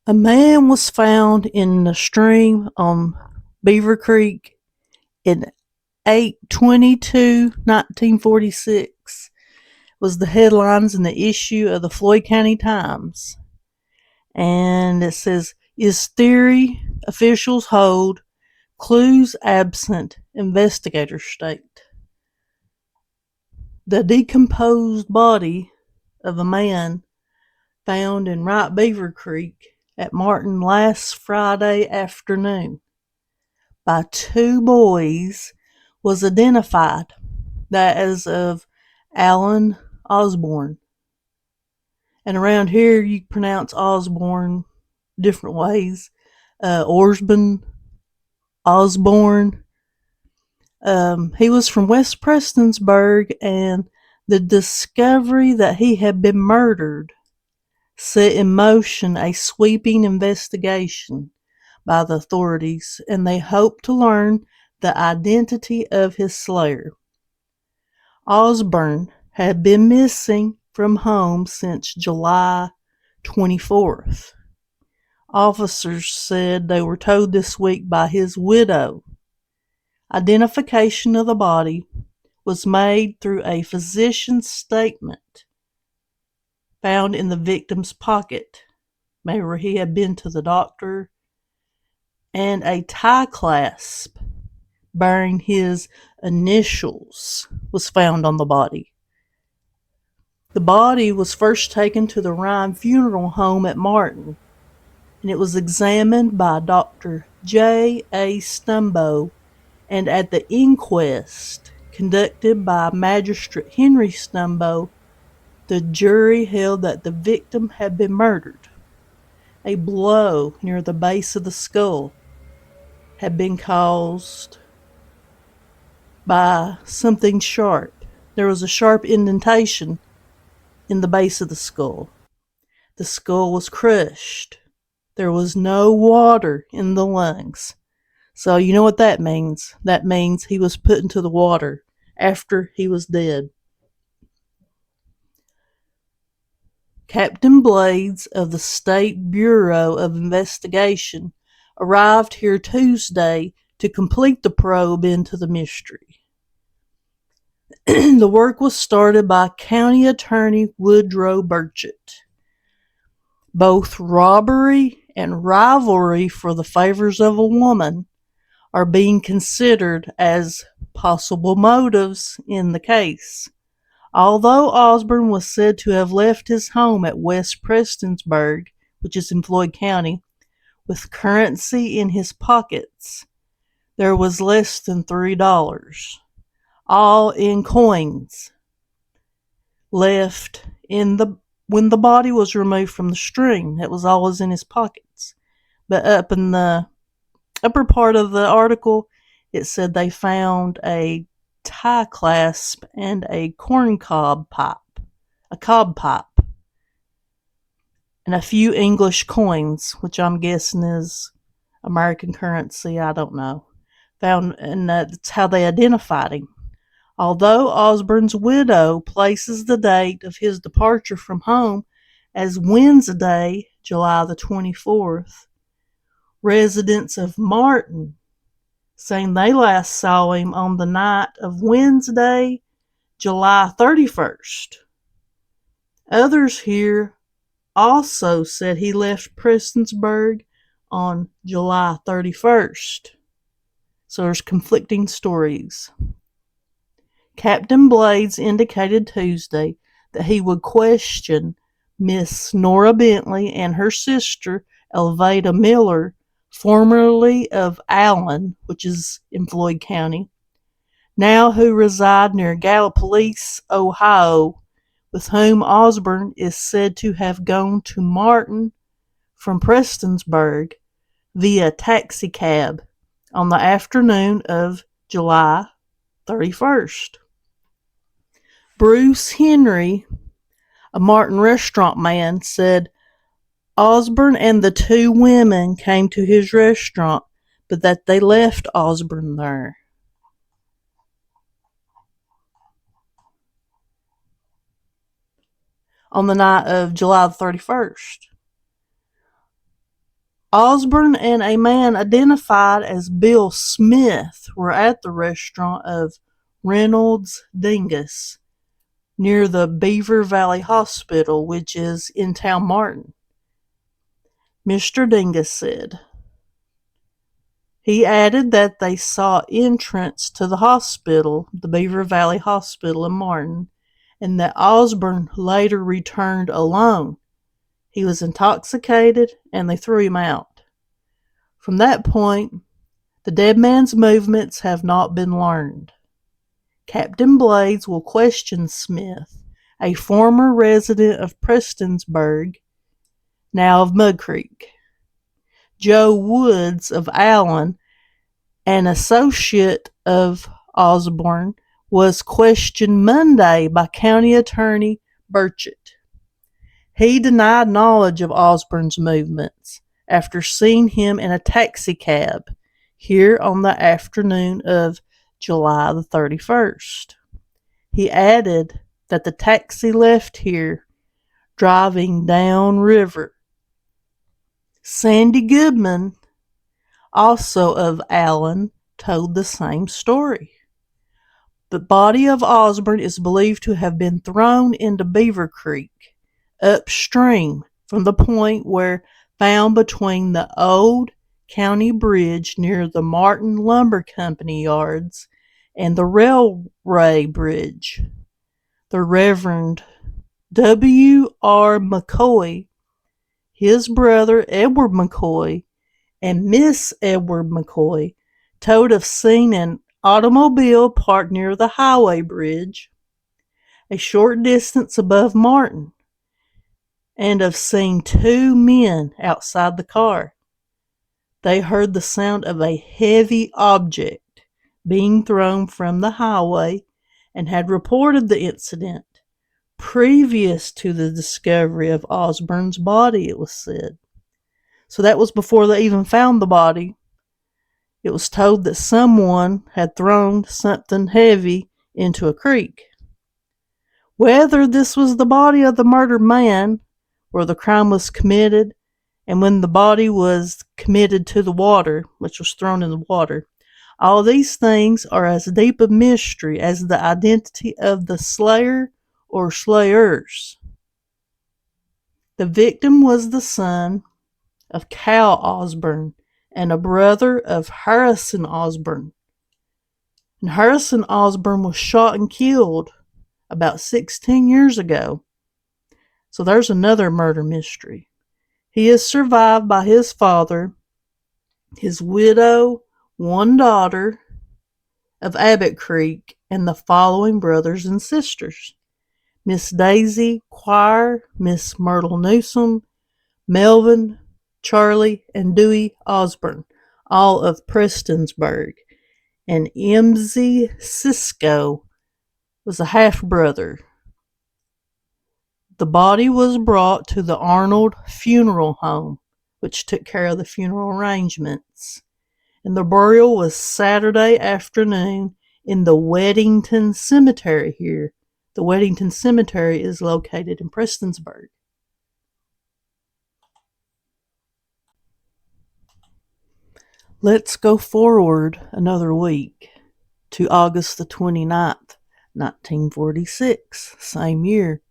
A man was found in the stream on Beaver Creek in 8/22/1946 was the headlines in the issue of the Floyd County Times. And it says, is theory officials hold, clues absent, investigators state. The decomposed body of a man found in Right Beaver Creek at Martin last Friday afternoon by two boys was identified that as of Allen Osborne. And around here you pronounce Osborne different ways. Osborne. He was from West Prestonsburg, and the discovery that he had been murdered set in motion a sweeping investigation by the authorities, and they hoped to learn the identity of his slayer. Osborne had been missing from home since July 24th. Officers said they were told this week by his widow. Identification of the body was made through a physician's statement found in the victim's pocket, maybe where he had been to the doctor, and a tie clasp bearing his initials was found on the body. The body was first taken to the Ryan Funeral Home at Martin, and it was examined by Dr. J. A. Stumbo, and at the inquest conducted by Magistrate Henry Stumbo, the jury held that the victim had been murdered. A blow near the base of the skull had been caused by something sharp. There was a sharp indentation in the base of the skull. The skull was crushed. There was no water in the lungs. So you know what that means. That means he was put into the water after he was dead. Captain Blades of the State Bureau of Investigation arrived here Tuesday to complete the probe into the mystery. The work was started by County Attorney Woodrow Burchett. Both robbery and rivalry for the favors of a woman are being considered as possible motives in the case. Although Osborne was said to have left his home at West Prestonsburg, which is in Floyd County, with currency in his pockets, there was less than $3, all in coins, left when the body was removed from the stream. It was always in his pockets. But up in the upper part of the article, it said they found a tie clasp and a cob pipe, and a few English coins, which I'm guessing is American currency. I don't know. Found, and that's how they identified him. Although Osborne's widow places the date of his departure from home as Wednesday, July the 24th, residents of Martin saying they last saw him on the night of Wednesday, July 31st. Others here also said he left Prestonsburg on July 31st. So there's conflicting stories. Captain Blades indicated Tuesday that he would question Miss Nora Bentley and her sister, Elvada Miller, formerly of Allen, which is in Floyd County, now who reside near Gallipolis, Ohio, with whom Osborne is said to have gone to Martin from Prestonsburg via taxicab on the afternoon of July 31st. Bruce Henry, a Martin restaurant man, said Osborne and the two women came to his restaurant, but that they left Osborne there. On the night of July 31st. Osborne and a man identified as Bill Smith were at the restaurant of Reynolds Dingus near the Beaver Valley Hospital, which is in Town Martin. Mr. Dingus said. He added that they saw entrance to the hospital, the Beaver Valley Hospital in Martin, and that Osborne later returned alone. He was intoxicated and they threw him out. From that point, the dead man's movements have not been learned. Captain Blades will question Smith, a former resident of Prestonsburg, now of Mud Creek. Joe Woods of Allen, an associate of Osborne, was questioned Monday by County Attorney Burchett. He denied knowledge of Osborne's movements after seeing him in a taxicab here on the afternoon of July the 31st. He added that the taxi left here driving down river. Sandy Goodman, also of Allen, told the same story. The body of Osborne is believed to have been thrown into Beaver Creek, upstream from the point where found between the old county bridge near the Martin Lumber Company yards and the railway bridge. The Reverend W. R. McCoy, his brother Edward McCoy, and Miss Edward McCoy told of seeing an automobile parked near the highway bridge, a short distance above Martin, and of seeing two men outside the car. They heard the sound of a heavy object being thrown from the highway and had reported the incident previous to the discovery of Osborne's body, it was said. So that was before they even found the body. It was told that someone had thrown something heavy into a creek. Whether this was the body of the murdered man, where the crime was committed, and when the body was committed to the water, which was thrown in the water, all these things are as deep a mystery as the identity of the slayer or slayers. The victim was the son of Cal Osborne and a brother of Harrison Osborne. And Harrison Osborne was shot and killed about 16 years ago. So there's another murder mystery. He is survived by his father, his widow, one daughter of Abbott Creek, and the following brothers and sisters: Miss Daisy Quire, Miss Myrtle Newsom, Melvin, Charlie, and Dewey Osborne, all of Prestonsburg, and M.Z. Cisco was a half-brother. The body was brought to the Arnold Funeral Home, which took care of the funeral arrangements, and the burial was Saturday afternoon in the Weddington Cemetery here. The Weddington Cemetery is located in Prestonsburg. Let's go forward another week to August the 29th, 1946, same year.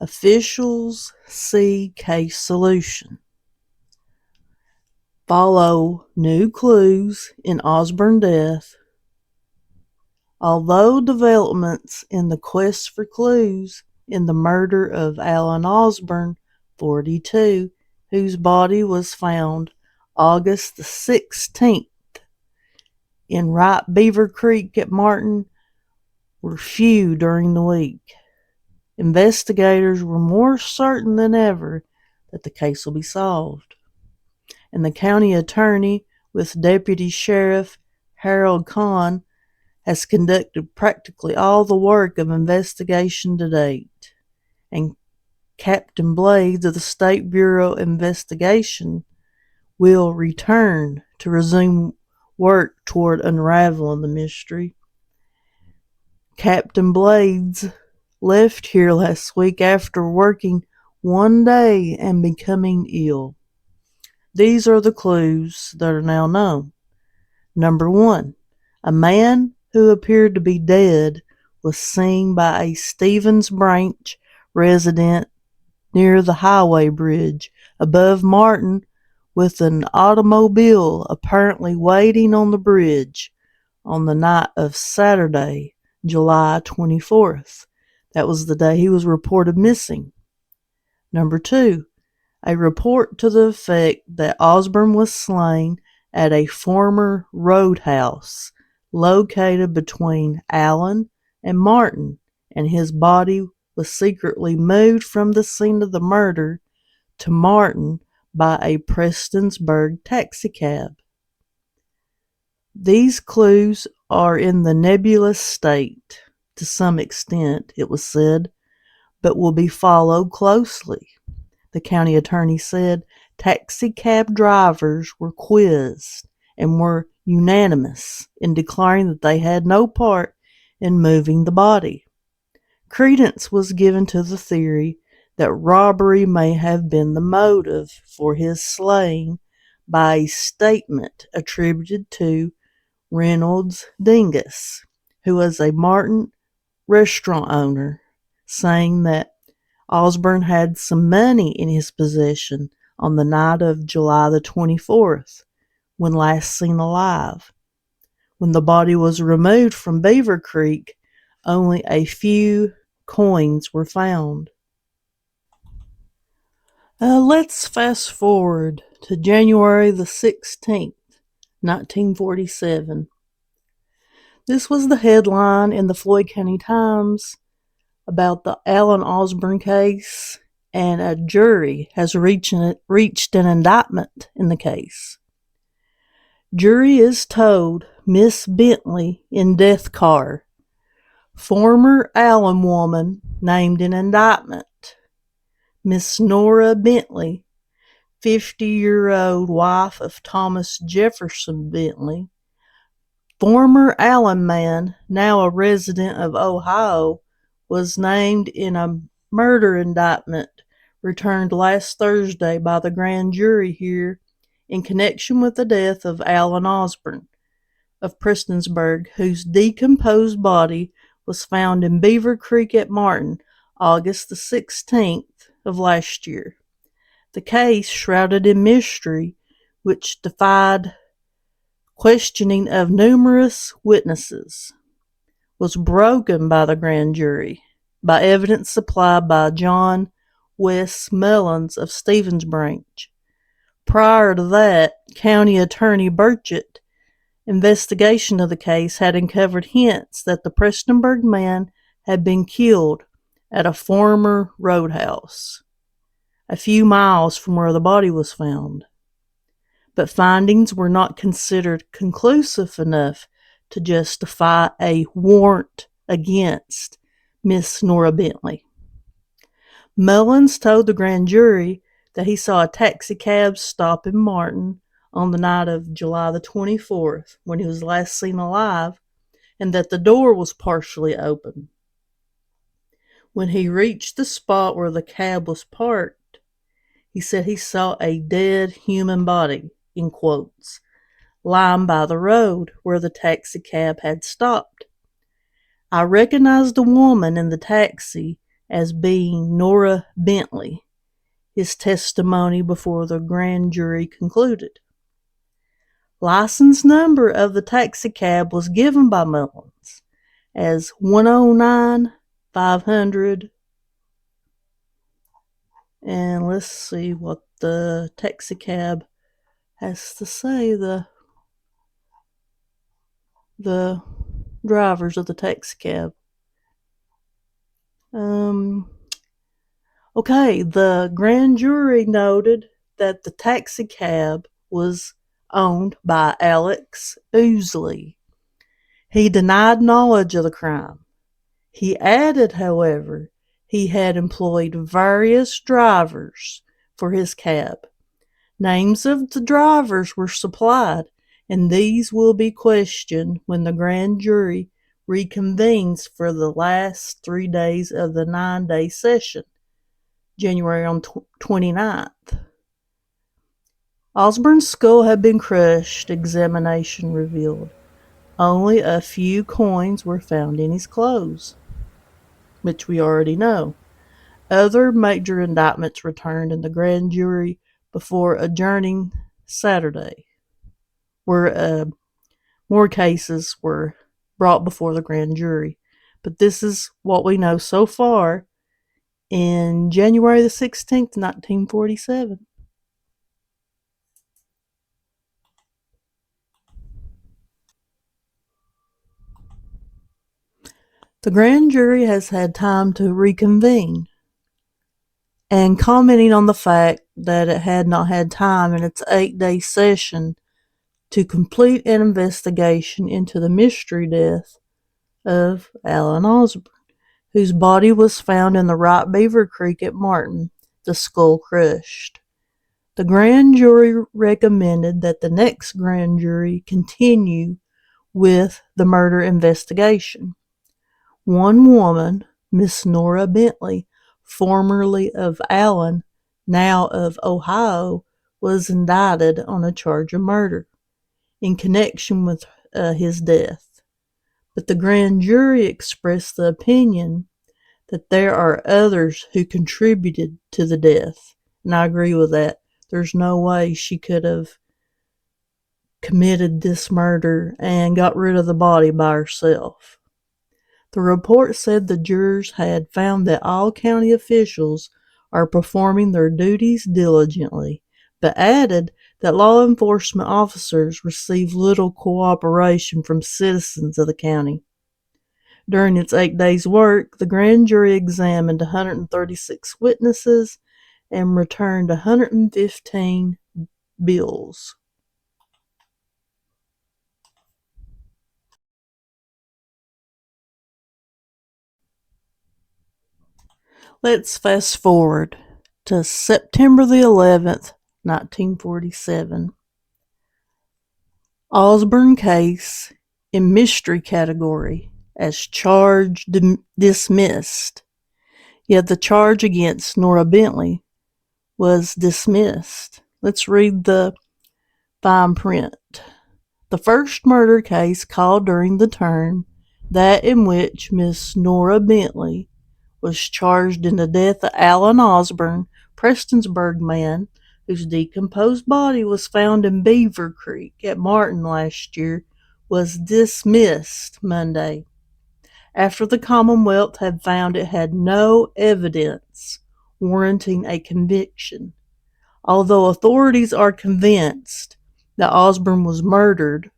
Officials see case solution. Follow new clues in Osborne death. Although developments in the quest for clues in the murder of Allen Osborne, 42, whose body was found August the 16th in Right Beaver Creek at Martin, were few during the week. Investigators were more certain than ever that the case will be solved. And the county attorney, with Deputy Sheriff Harold Kahn, has conducted practically all the work of investigation to date. And Captain Blades of the State Bureau of Investigation will return to resume work toward unraveling the mystery. Captain Blades left here last week after working one day and becoming ill. These are the clues that are now known. Number 1. A man who appeared to be dead was seen by a Stevens Branch resident near the highway bridge above Martin with an automobile apparently waiting on the bridge on the night of Saturday, July 24th. That was the day he was reported missing. Number 2. A report to the effect that Osborne was slain at a former roadhouse located between Allen and Martin, and his body was secretly moved from the scene of the murder to Martin by a Prestonsburg taxicab. These clues are in the nebulous state, to some extent, it was said, but will be followed closely. The county attorney said taxicab drivers were quizzed and were unanimous in declaring that they had no part in moving the body. Credence was given to the theory that robbery may have been the motive for his slaying by a statement attributed to Reynolds Dingus, who was a Martin restaurant owner, saying that Osborne had some money in his possession on the night of July the 24th, when last seen alive. When the body was removed from Beaver Creek, only a few coins were found. Let's fast forward to January the 16th, 1947. This was the headline in the Floyd County Times about the Allen Osborne case, and a jury has reached an indictment in the case. Jury is told Miss Bentley in death car. Former Allen woman named in indictment. Miss Nora Bentley, 50-year-old wife of Thomas Jefferson Bentley. Former Allen man, now a resident of Ohio, was named in a murder indictment returned last Thursday by the grand jury here in connection with the death of Allen Osborne of Prestonsburg, whose decomposed body was found in Beaver Creek at Martin, August the 16th of last year. The case, shrouded in mystery, which defied questioning of numerous witnesses, was broken by the grand jury by evidence supplied by John Wes Mullins of Stevens Branch. Prior to that, County Attorney Burchett's investigation of the case had uncovered hints that the Prestonsburg man had been killed at a former roadhouse a few miles from where the body was found. But findings were not considered conclusive enough to justify a warrant against Miss Nora Bentley. Mullins told the grand jury that he saw a taxicab stop in Martin on the night of July the 24th, when he was last seen alive, and that the door was partially open. When he reached the spot where the cab was parked, he said he saw a dead human body, in quotes, lying by the road where the taxicab had stopped. I recognized the woman in the taxi as being Nora Bentley, his testimony before the grand jury concluded. License number of the taxicab was given by Mullins as 109 500. And let's see what the taxicab has to say, the drivers of the taxicab. Okay, the grand jury noted that the taxicab was owned by Alex Ousley. He denied knowledge of the crime. He added, however, he had employed various drivers for his cab. Names of the drivers were supplied, and these will be questioned when the grand jury reconvenes for the last 3 days of the 9-day session, January 29th. Osborne's skull had been crushed, examination revealed. Only a few coins were found in his clothes, which we already know. Other major indictments returned in the grand jury before adjourning Saturday, where more cases were brought before the grand jury. But this is what we know so far in January the 16th, 1947. The grand jury has had time to reconvene, and commenting on the fact that it had not had time in its 8-day session to complete an investigation into the mystery death of Allen Osborne, whose body was found in the Right Beaver Creek at Martin, the skull crushed. The grand jury recommended that the next grand jury continue with the murder investigation. One woman, Miss Nora Bentley, formerly of Allen, now of Ohio, was indicted on a charge of murder in connection with his death. But the grand jury expressed the opinion that there are others who contributed to the death. And I agree with that. There's no way she could have committed this murder and got rid of the body by herself. The report said the jurors had found that all county officials are performing their duties diligently, but added that law enforcement officers receive little cooperation from citizens of the county. During its 8 days' work, the grand jury examined 136 witnesses and returned 115 bills. Let's fast forward to September the 11th, 1947. Osborne case in mystery category as charged dismissed. Yet the charge against Nora Bentley was dismissed. Let's read the fine print. The first murder case called during the term, that in which Miss Nora Bentley was charged in the death of Allen Osborne, Prestonsburg man, whose decomposed body was found in Beaver Creek at Martin last year, was dismissed Monday, after the Commonwealth had found it had no evidence warranting a conviction. Although authorities are convinced that Osborne was murdered,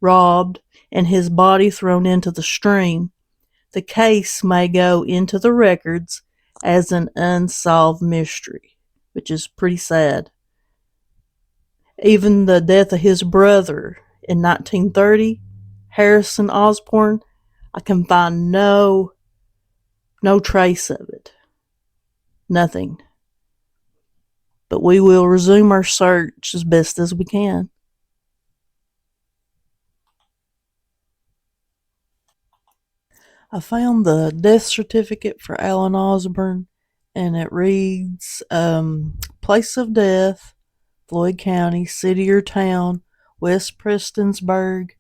robbed, and his body thrown into the stream, the case may go into the records as an unsolved mystery, which is pretty sad. Even the death of his brother in 1930, Harrison Osborne, I can find no trace of it. Nothing. But we will resume our search as best as we can. I found the death certificate for Allen Osborne, and it reads, place of death, Floyd County, city or town, West Prestonsburg,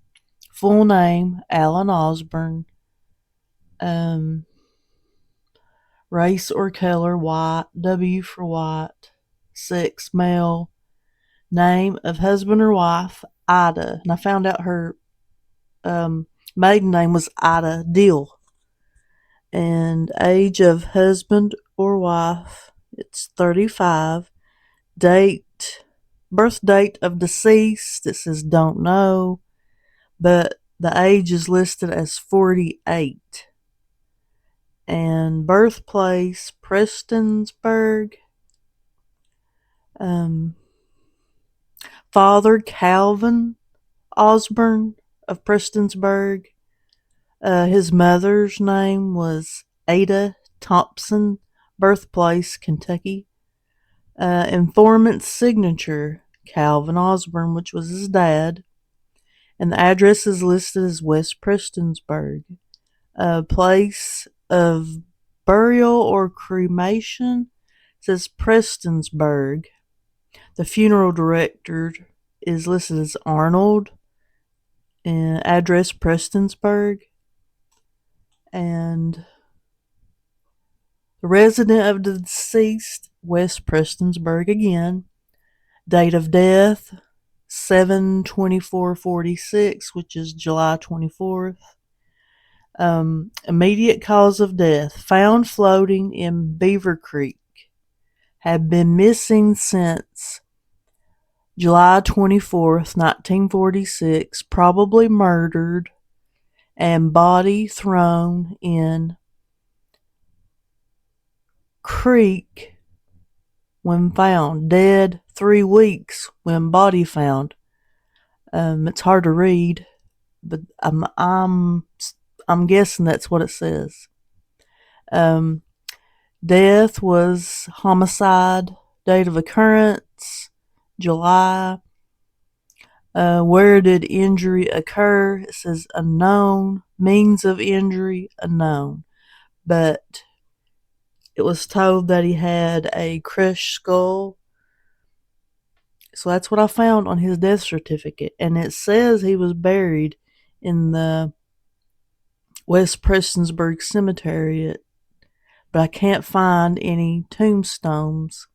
full name, Allen Osborne, race or color, white, W for white, sex, male, name of husband or wife, Ida, and I found out her maiden name was Ida Deal. And age of husband or wife, it's 35. Birth date of deceased, it says don't know, but the age is listed as 48. And birthplace, Prestonsburg. Father, Calvin Osborne of Prestonsburg. His mother's name was Ada Thompson, birthplace, Kentucky. Informant's signature, Calvin Osborne, which was his dad. And the address is listed as West Prestonsburg. Place of burial or cremation says Prestonsburg. The funeral director is listed as Arnold, and address Prestonsburg, and the resident of the deceased, West Prestonsburg again. Date of death, 7/24/46, which is July 24th. Immediate cause of death, found floating in Beaver Creek. Had been missing since July 24th, 1946, probably murdered, and body thrown in creek when found. Dead 3 weeks when body found. It's hard to read, but I'm guessing that's what it says. Death was homicide. Date of occurrence, July. Where did injury occur? It says unknown. Means of injury, unknown. But it was told that he had a crushed skull. So that's what I found on his death certificate. And it says he was buried in the West Prestonsburg Cemetery, but I can't find any tombstones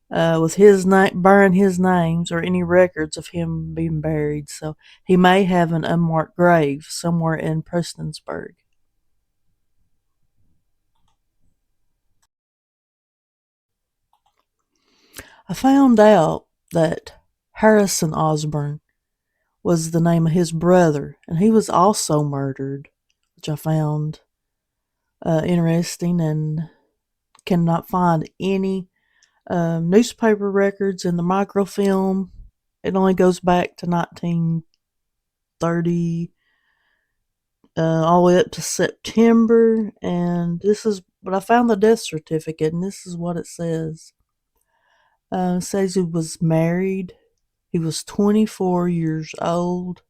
with his name, bearing his names, or any records of him being buried. So he may have an unmarked grave somewhere in Prestonsburg. I found out that Harrison Osborne was the name of his brother, and he was also murdered, which I found interesting, and cannot find any newspaper records in the microfilm. It only goes back to 1930, all the way up to September, and but I found the death certificate, and this is what it says. It says he was married. He was 24 years old.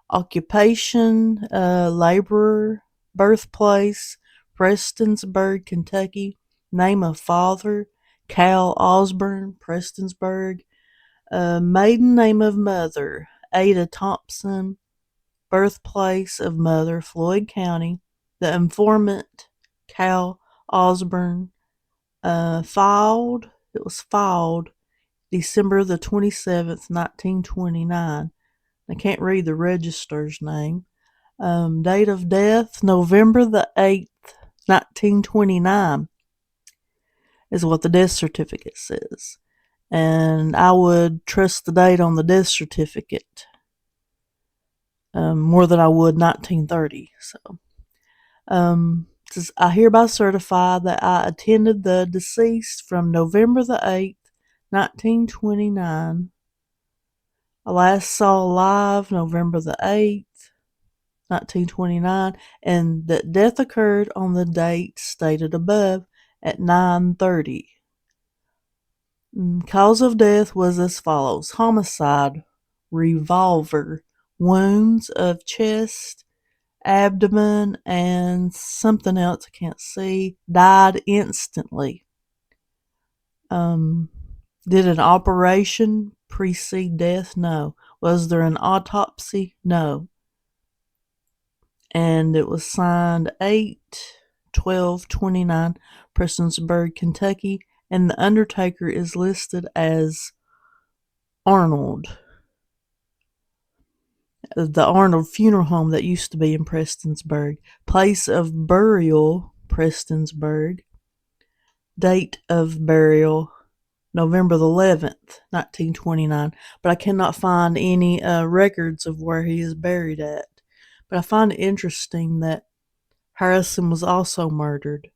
Occupation, laborer. Birthplace, Prestonsburg, Kentucky. Name of father, Cal Osborne, Prestonsburg. Maiden name of mother, Ada Thompson. Birthplace of mother, Floyd County. The informant, Cal Osborne. It was filed December the 27th, 1929. I can't read the register's name. Date of death, November the 8th, 1929, is what the death certificate says. And I would trust the date on the death certificate more than I would 1930. So, says, I hereby certify that I attended the deceased from November the 8th, 1929. I last saw live November the 8th, 1929, and that death occurred on the date stated above at 9:30. Cause of death was as follows: homicide, revolver, wounds of chest, abdomen, and something else I can't see. Died instantly. Did an operation precede death? No. Was there an autopsy? No. And it was signed 8/12/29, Prestonsburg, Kentucky, and the undertaker is listed as Arnold. The Arnold Funeral Home that used to be in Prestonsburg. Place of burial, Prestonsburg. Date of burial, November the 11th, 1929. But I cannot find any records of where he is buried at. But I find it interesting that Harrison was also murdered.